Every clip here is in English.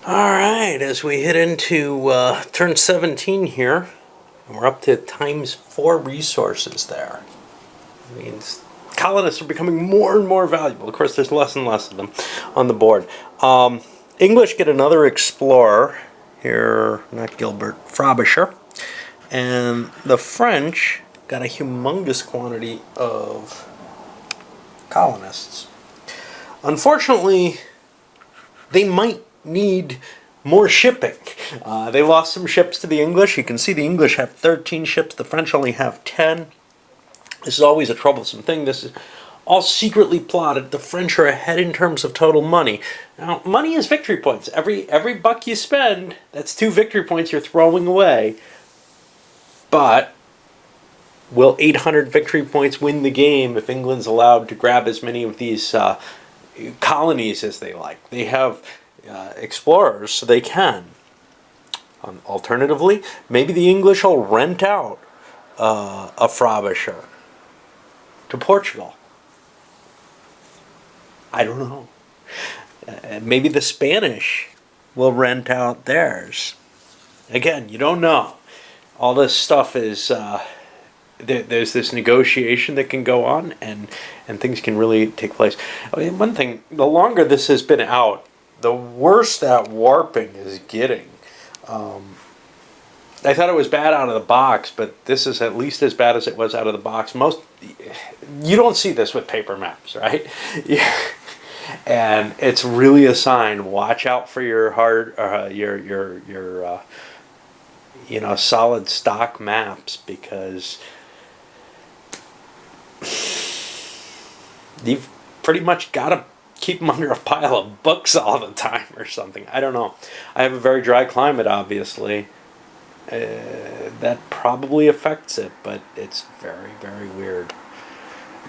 Alright, as we hit into turn 17 here, and we're up to times 4 resources there. It means colonists are becoming more and more valuable. Of course, there's less and less of them on the board. English get another explorer here, not Gilbert, Frobisher. And the French got a humongous quantity of colonists. Unfortunately, they might need more shipping. They lost some ships to the English. You can see the English have 13 ships. The French only have 10. This is always a troublesome thing. This is all secretly plotted. The French are ahead in terms of total money. Now, money is victory points. Every buck you spend, that's 2 victory points you're throwing away. But will 800 victory points win the game if England's allowed to grab as many of these colonies as they like? They have explorers, so they can. Alternatively, maybe the English will rent out a Frobisher to Portugal. I don't know. Maybe the Spanish will rent out theirs. Again, you don't know. All this stuff is there's this negotiation that can go on, and things can really take place. I mean, one thing, the longer this has been out, the worse that warping is getting. I thought it was bad out of the box, but this is at least as bad as it was out of the box. You don't see this with paper maps, right? Yeah. And it's really a sign. Watch out for your solid stock maps, because you've pretty much got to keep them under a pile of books all the time or something. I don't know. I have a very dry climate, obviously. That probably affects it, but it's very, very weird.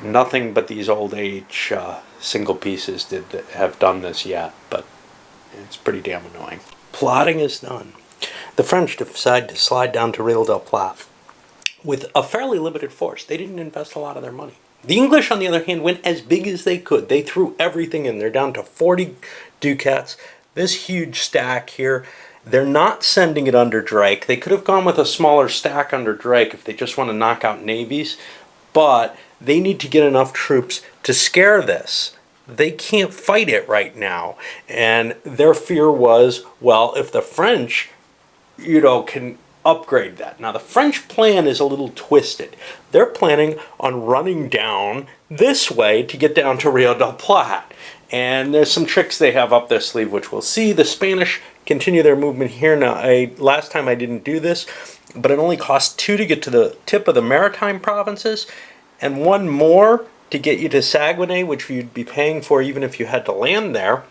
Nothing but these old age single pieces have done this yet, but it's pretty damn annoying. Plotting is done. The French decide to slide down to Rio del Plata with a fairly limited force. They didn't invest a lot of their money. The English, on the other hand, went as big as they could. They threw everything in. They're down to 40 ducats. This huge stack here. They're not sending it under Drake. They could have gone with a smaller stack under Drake if they just want to knock out navies. But they need to get enough troops to scare this. They can't fight it right now. And their fear was, well, if the French, can upgrade that. Now, the French plan is a little twisted. They're planning on running down this way to get down to Rio del Plata. And there's some tricks they have up their sleeve, which we'll see. The Spanish continue their movement here. Now, last time I didn't do this, but it only cost 2 to get to the tip of the maritime provinces, and 1 more to get you to Saguenay, which you'd be paying for even if you had to land there.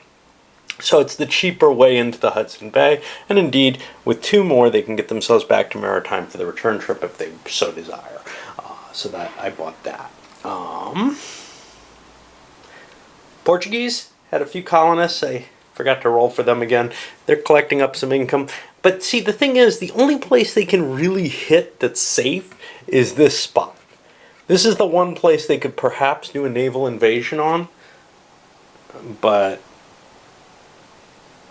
So it's the cheaper way into the Hudson Bay, and indeed, with 2 more, they can get themselves back to maritime for the return trip if they so desire. So that I bought that. Portuguese had a few colonists. I forgot to roll for them again. They're collecting up some income. But see, the thing is, the only place they can really hit that's safe is this spot. This is the one place they could perhaps do a naval invasion on, but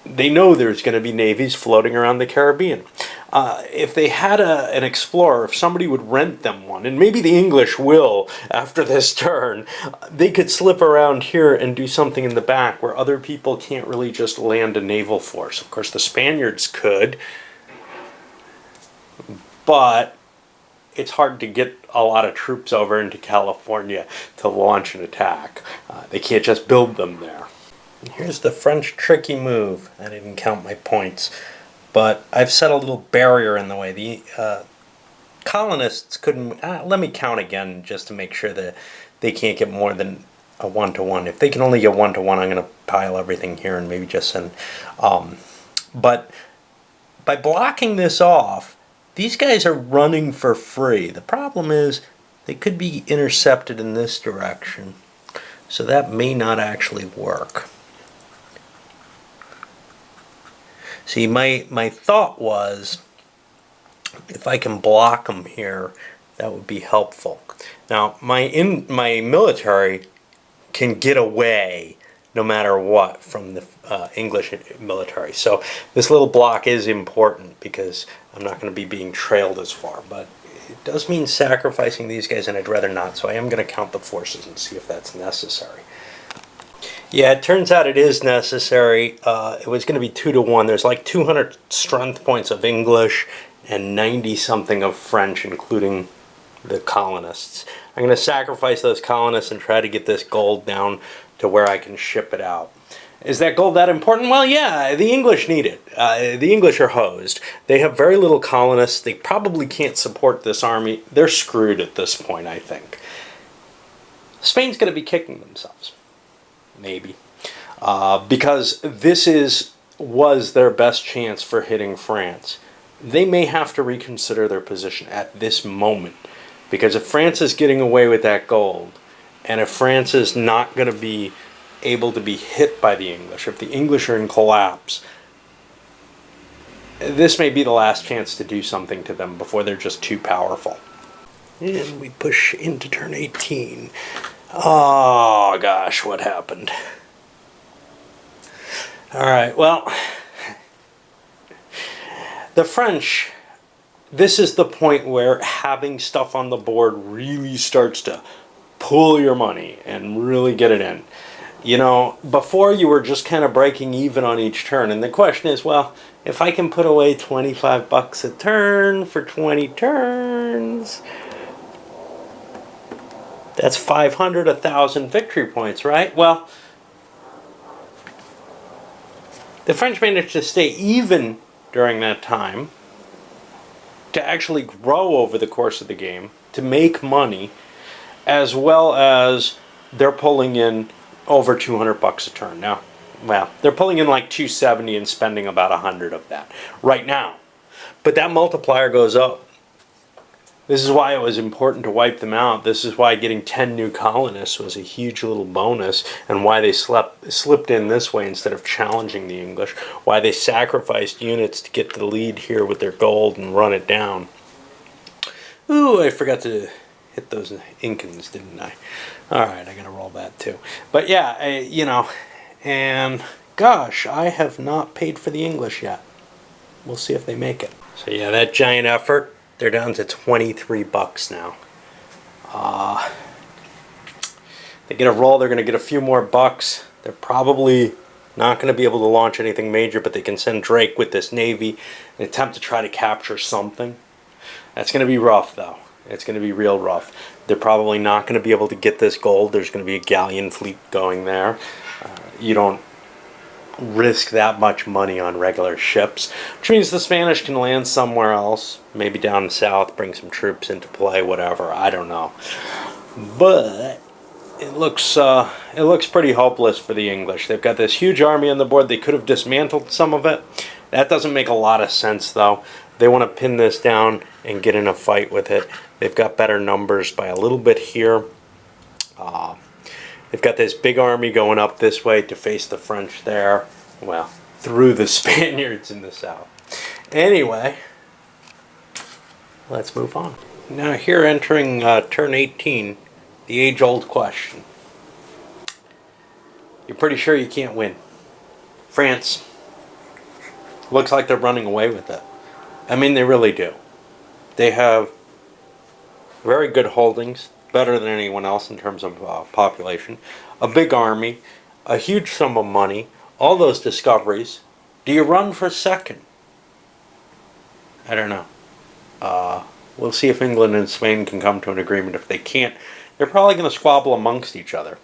they know there's going to be navies floating around the Caribbean. If they had an explorer, if somebody would rent them one, and maybe the English will after this turn, they could slip around here and do something in the back where other people can't really just land a naval force. Of course, the Spaniards could, but it's hard to get a lot of troops over into California to launch an attack. They can't just build them there. And here's the French tricky move. I didn't count my points, but I've set a little barrier in the way. The colonists couldn't. Let me count again just to make sure that they can't get more than a 1-to-1. If they can only get 1-to-1, I'm going to pile everything here and maybe just send. But by blocking this off, these guys are running for free. The problem is they could be intercepted in this direction, so that may not actually work. See, my thought was, if I can block them here, that would be helpful. Now, my military can get away no matter what from the English military. So this little block is important because I'm not going to be being trailed as far, but it does mean sacrificing these guys, and I'd rather not, so I am going to count the forces and see if that's necessary. Yeah, it turns out it is necessary. It was going to be 2-to-1. There's like 200 strength points of English and 90-something of French, including the colonists. I'm going to sacrifice those colonists and try to get this gold down to where I can ship it out. Is that gold that important? Well, yeah, the English need it. The English are hosed. They have very little colonists. They probably can't support this army. They're screwed at this point, I think. Spain's going to be kicking themselves. Maybe. Because this was their best chance for hitting France. They may have to reconsider their position at this moment. Because if France is getting away with that gold, and if France is not going to be able to be hit by the English, if the English are in collapse, this may be the last chance to do something to them before they're just too powerful. And we push into turn 18. Oh gosh, what happened? Alright, well, the French, this is the point where having stuff on the board really starts to pull your money and really get it in. You know, before you were just kind of breaking even on each turn, and the question is, well, if I can put away 25 bucks a turn for 20 turns, that's 500, 1,000 victory points, right? Well, the French managed to stay even during that time, to actually grow over the course of the game, to make money, as well as they're pulling in over 200 bucks a turn. Now, well, they're pulling in like 270 and spending about 100 of that right now. But that multiplier goes up. This is why it was important to wipe them out. This is why getting 10 new colonists was a huge little bonus, and why they slipped in this way instead of challenging the English, why they sacrificed units to get the lead here with their gold and run it down. Ooh, I forgot to hit those Incans, didn't I? Alright, I gotta roll that too. But yeah, you know, and gosh, I have not paid for the English yet. We'll see if they make it. So yeah, that giant effort, they're down to 23 bucks now. They get a roll, they're gonna get a few more bucks. They're probably not gonna be able to launch anything major, but they can send Drake with this navy and attempt to try to capture something. That's gonna be rough though. It's going to be real rough. They're probably not going to be able to get this gold. There's going to be a galleon fleet going there. You don't risk that much money on regular ships, which means the Spanish can land somewhere else, maybe down south, bring some troops into play, whatever. I don't know. But it looks pretty hopeless for the English. They've got this huge army on the board. They could have dismantled some of it. That doesn't make a lot of sense, though. They want to pin this down and get in a fight with it. They've got better numbers by a little bit here. They've got this big army going up this way to face the French there. Well, through the Spaniards in the south. Anyway, let's move on. Now here entering turn 18, the age-old question. You're pretty sure you can't win. France looks like they're running away with it. I mean, they really do. They have very good holdings, better than anyone else in terms of population, a big army, a huge sum of money, all those discoveries. Do you run for second? I don't know. We'll see if England and Spain can come to an agreement. If they can't, they're probably going to squabble amongst each other.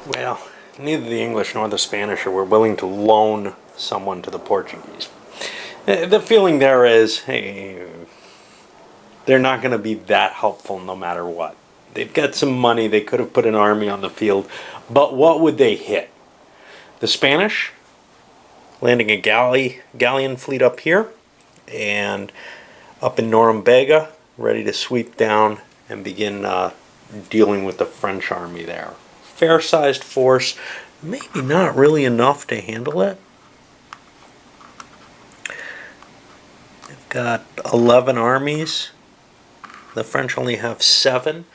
Well, neither the English nor the Spanish were willing to loan someone to the Portuguese. The feeling there is, hey, they're not going to be that helpful no matter what. They've got some money. They could have put an army on the field. But what would they hit? The Spanish landing a galleon fleet up here and up in Norumbega, ready to sweep down and begin dealing with the French army there. Fair-sized force, maybe not really enough to handle it. They've got 11 armies. The French only have 7,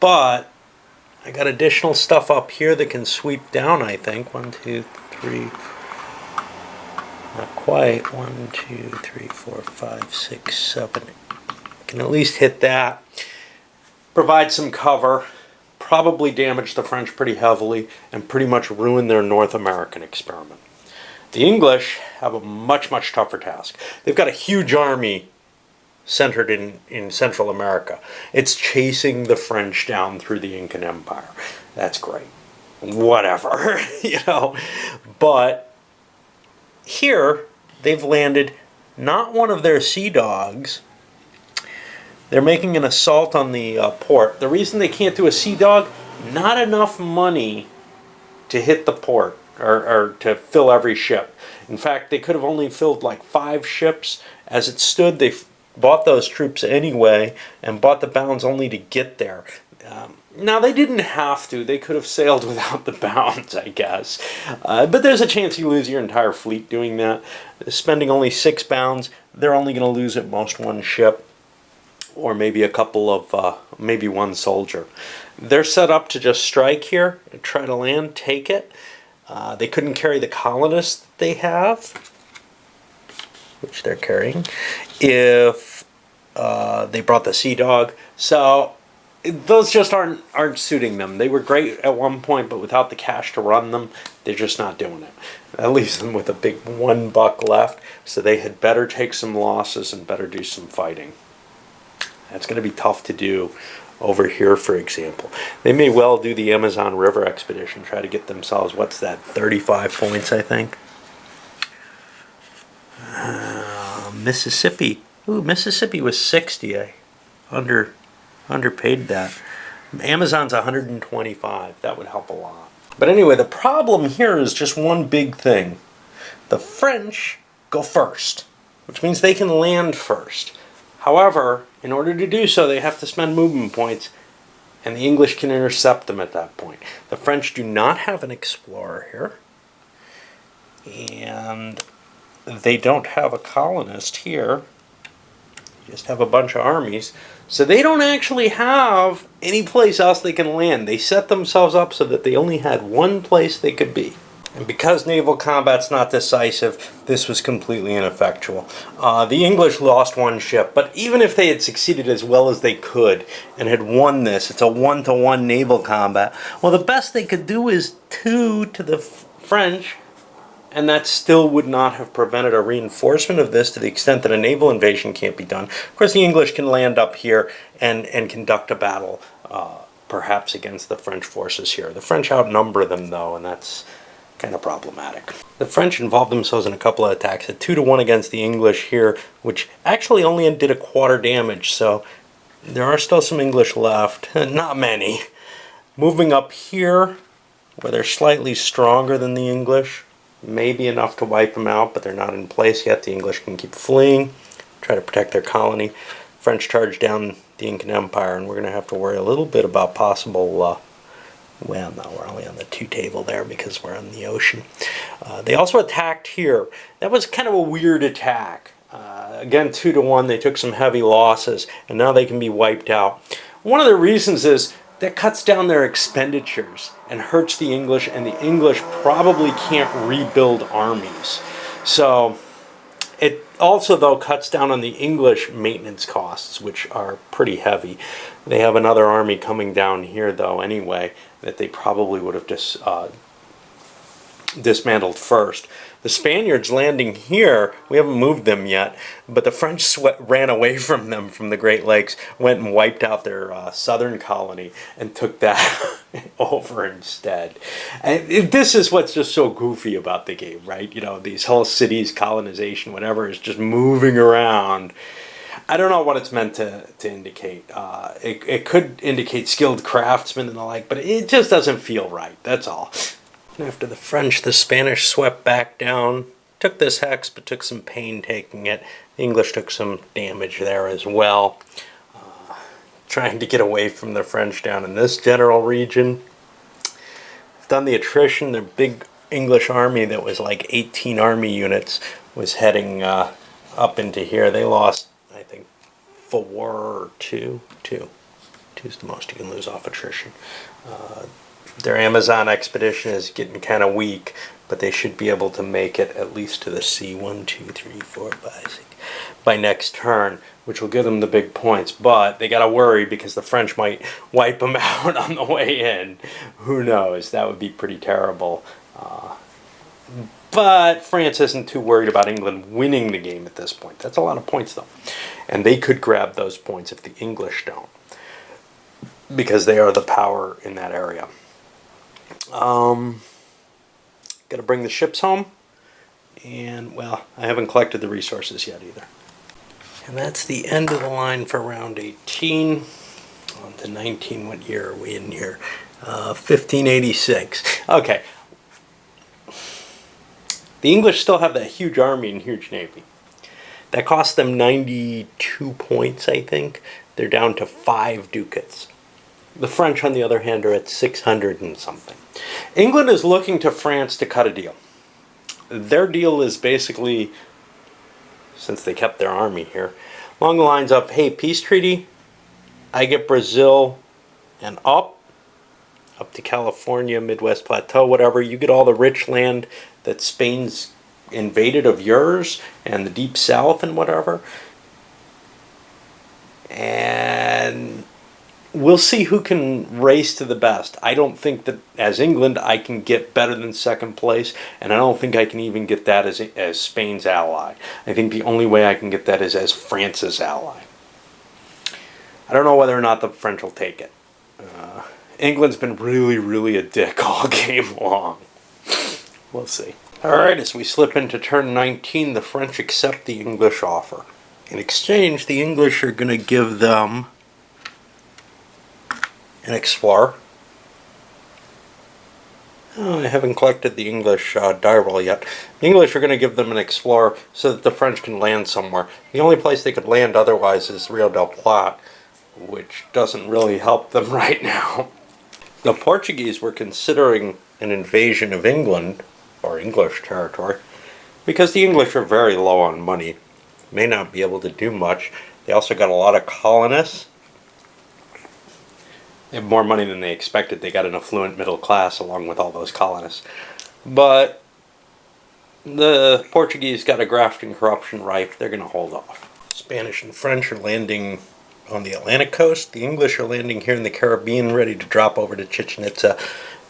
but I got additional stuff up here that can sweep down, I think. 1, 2, 3. Not quite. 1, 2, 3, 4, 5, 6, 7. Can at least hit that. Provide some cover. Probably damage the French pretty heavily and pretty much ruin their North American experiment. The English have a much, much tougher task. They've got a huge army centered in Central America. It's chasing the French down through the Incan Empire. That's great. Whatever, you know. But here, they've landed not one of their sea dogs. They're making an assault on the port. The reason they can't do a sea dog, not enough money to hit the port or to fill every ship. In fact, they could have only filled like 5 ships. As it stood, they bought those troops anyway and bought the bounds only to get there. Now, they didn't have to. They could have sailed without the bounds, I guess. But there's a chance you lose your entire fleet doing that. Spending only 6 bounds, they're only going to lose at most 1 ship. Or maybe a couple of, maybe 1 soldier. They're set up to just strike here and try to land, take it. They couldn't carry the colonists that they have, which they're carrying, if they brought the Sea Dog. So those just aren't suiting them. They were great at one point, but without the cash to run them, they're just not doing it. That leaves them with a big $1 left, so they had better take some losses and better do some fighting. That's going to be tough to do over here, for example. They may well do the Amazon River expedition, try to get themselves, what's that, 35 points, I think. Mississippi. Ooh, Mississippi was 60. I underpaid that. Amazon's 125. That would help a lot. But anyway, the problem here is just one big thing. The French go first, which means they can land first. However, in order to do so, they have to spend movement points, and the English can intercept them at that point. The French do not have an explorer here, and they don't have a colonist here. They just have a bunch of armies. So they don't actually have any place else they can land. They set themselves up so that they only had one place they could be. And because naval combat's not decisive, this was completely ineffectual. The English lost 1 ship, but even if they had succeeded as well as they could and had won this, it's a 1-to-1 naval combat, well, the best they could do is 2 to the French, and that still would not have prevented a reinforcement of this to the extent that a naval invasion can't be done. Of course, the English can land up here and conduct a battle, perhaps against the French forces here. The French outnumber them, though, and that's kind of problematic. The French involved themselves in a couple of attacks, at 2-to-1 against the English here, which actually only did a quarter damage, so there are still some English left. Not many. Moving up here, where they're slightly stronger than the English, maybe enough to wipe them out, but they're not in place yet. The English can keep fleeing, try to protect their colony. French charge down the Incan Empire, and we're going to have to worry a little bit about possible well, no, we're only on the 2 table there because we're on the ocean. They also attacked here. That was kind of a weird attack. Again, 2-to-1, they took some heavy losses, and now they can be wiped out. One of the reasons is that cuts down their expenditures and hurts the English, and the English probably can't rebuild armies. So it also, though, cuts down on the English maintenance costs, which are pretty heavy. They have another army coming down here, though, anyway, that they probably would have dismantled first. The Spaniards landing here, we haven't moved them yet, but the French ran away from them from the Great Lakes, went and wiped out their southern colony, and took that over instead. And this is what's just so goofy about the game, right? You know, these whole cities, colonization, whatever, is just moving around. I don't know what it's meant to indicate. It could indicate skilled craftsmen and the like, but it just doesn't feel right, that's all. After the French, the Spanish swept back down, took this hex, but took some pain taking it. The English took some damage there as well, trying to get away from the French down in this general region. Done the attrition. The big English army that was like 18 army units was heading up into here. They lost, I think, 4 or 2 Two's the most you can lose off attrition. Their Amazon expedition is getting kind of weak, but they should be able to make it at least to the sea 1, 2, 3, 4, 5, 6 by next turn, which will give them the big points. But they got to worry because the French might wipe them out on the way in. Who knows? That would be pretty terrible. But France isn't too worried about England winning the game at this point. That's a lot of points, though. And they could grab those points if the English don't, because they are the power in that area. Got to bring the ships home. And, well, I haven't collected the resources yet either. And that's the end of the line for round 18. On to 19, what year are we in here? 1586. Okay. The English still have that huge army and huge navy. That cost them 92 points, I think. They're down to 5 ducats. The French, on the other hand, are at 600 and something. England is looking to France to cut a deal. Their deal is basically, since they kept their army here, along the lines of, hey, peace treaty, I get Brazil and up to California, Midwest Plateau, whatever. You get all the rich land that Spain's invaded of yours and the deep south and whatever. And we'll see who can race to the best. I don't think that as England I can get better than second place, and I don't think I can even get that as Spain's ally. I think the only way I can get that is as France's ally. I don't know whether or not the French will take it. England's been really, really a dick all game long. We'll see. Alright, as we slip into turn 19, the French accept the English offer. In exchange, the English are going to give them an explorer. Oh, I haven't collected the English die roll yet. The English are going to give them an explorer so that the French can land somewhere. The only place they could land otherwise is Rio del Plata, which doesn't really help them right now. The Portuguese were considering an invasion of England, or English territory, because the English are very low on money. May not be able to do much. They also got a lot of colonists. They have more money than they expected. They got an affluent middle class along with all those colonists. But the Portuguese got a graft and corruption rife. They're going to hold off. Spanish and French are landing on the Atlantic coast. The English are landing here in the Caribbean, ready to drop over to Chichen Itza.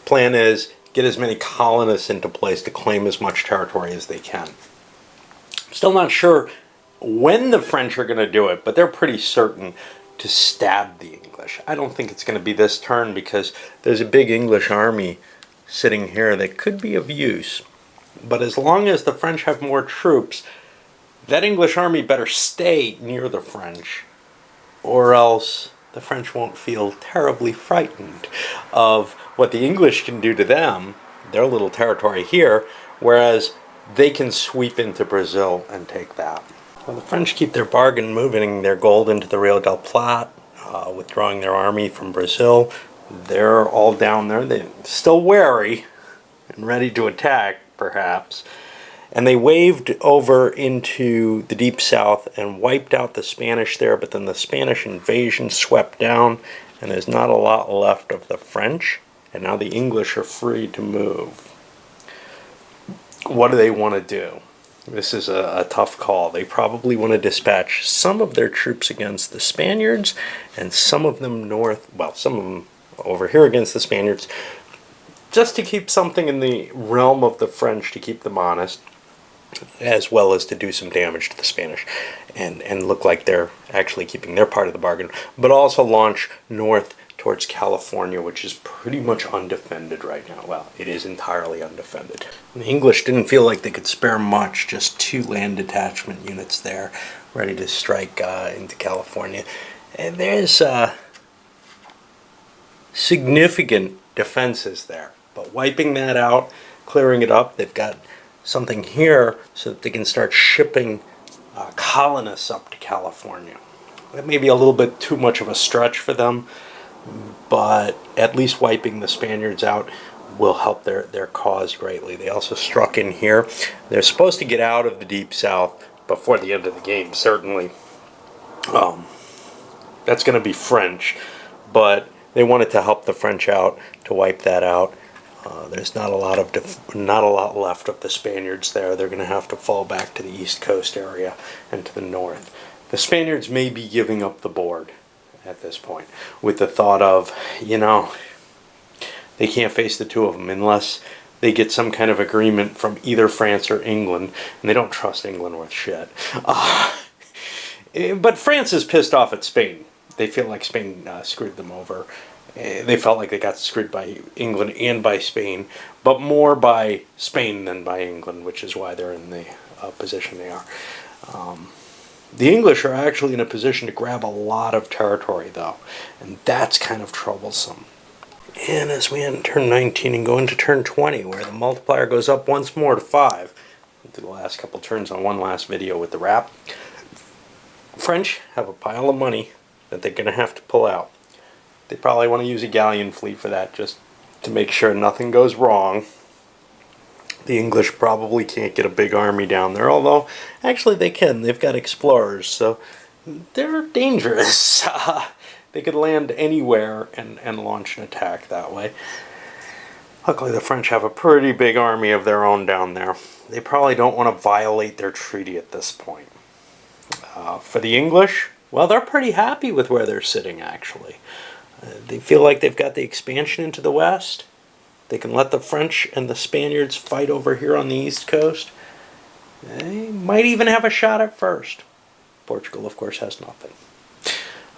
Plan is get as many colonists into place to claim as much territory as they can. Still not sure when the French are going to do it, but they're pretty certain to stab the English. I don't think it's going to be this turn because there's a big English army sitting here that could be of use. But as long as the French have more troops, that English army better stay near the French, or else the French won't feel terribly frightened of what the English can do to them, their little territory here, whereas they can sweep into Brazil and take that. Well, the French keep their bargain, moving their gold into the Rio del Plata, withdrawing their army from Brazil. They're all down there. They're still wary and ready to attack, perhaps. And they waved over into the deep south and wiped out the Spanish there, but then the Spanish invasion swept down, and there's not a lot left of the French, and now the English are free to move. What do they want to do? This is a tough call. They probably want to dispatch some of their troops against the Spaniards, and some of them some of them over here against the Spaniards, just to keep something in the realm of the French to keep them honest, as well as to do some damage to the Spanish and look like they're actually keeping their part of the bargain, but also launch north towards California, which is pretty much undefended right now. Well, it is entirely undefended. And the English didn't feel like they could spare much, just 2 land detachment units there, ready to strike into California. And there's significant defenses there, but wiping that out, clearing it up, they've got something here so that they can start shipping colonists up to California. That may be a little bit too much of a stretch for them, but at least wiping the Spaniards out will help their cause greatly. They also struck in here. They're supposed to get out of the deep south before the end of the game, certainly. That's going to be French, but they wanted to help the French out to wipe that out. There's not a lot left of the Spaniards there. They're going to have to fall back to the East Coast area and to the north. The Spaniards may be giving up the board at this point, with the thought of, they can't face the two of them unless they get some kind of agreement from either France or England, and they don't trust England with shit. But France is pissed off at Spain. They feel like Spain screwed them over. They felt like they got screwed by England and by Spain, but more by Spain than by England, which is why they're in the position they are. The English are actually in a position to grab a lot of territory, though, and that's kind of troublesome. And as we end turn 19 and go into turn 20, where the multiplier goes up once more to 5, we'll do the last couple turns on one last video with the wrap. French have a pile of money that they're going to have to pull out. They probably want to use a galleon fleet for that, just to make sure nothing goes wrong. The English probably can't get a big army down there, although actually they can. They've got explorers, so they're dangerous. They could land anywhere and launch an attack that way. Luckily, the French have a pretty big army of their own down there. They probably don't want to violate their treaty at this point. For the English, well, they're pretty happy with where they're sitting, actually. They feel like they've got the expansion into the west. They can let the French and the Spaniards fight over here on the east coast. They might even have a shot at first. Portugal, of course, has nothing.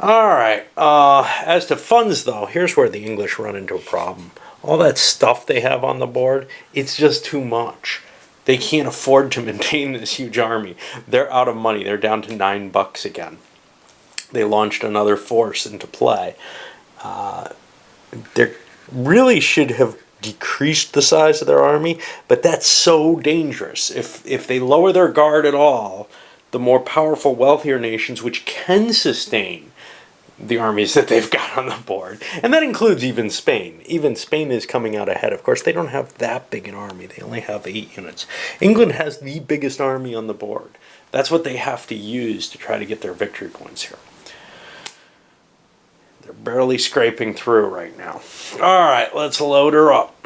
Alright, as to funds, though, here's where the English run into a problem. All that stuff they have on the board, it's just too much. They can't afford to maintain this huge army. They're out of money. They're down to $9 again. They launched another force into play. They really should have decreased the size of their army, but that's so dangerous. If they lower their guard at all, the more powerful, wealthier nations, which can sustain the armies that they've got on the board, and that includes even Spain. Even Spain is coming out ahead. Of course, they don't have that big an army. They only have 8 units. England has the biggest army on the board. That's what they have to use to try to get their victory points here. They're barely scraping through right now. All right, let's load her up.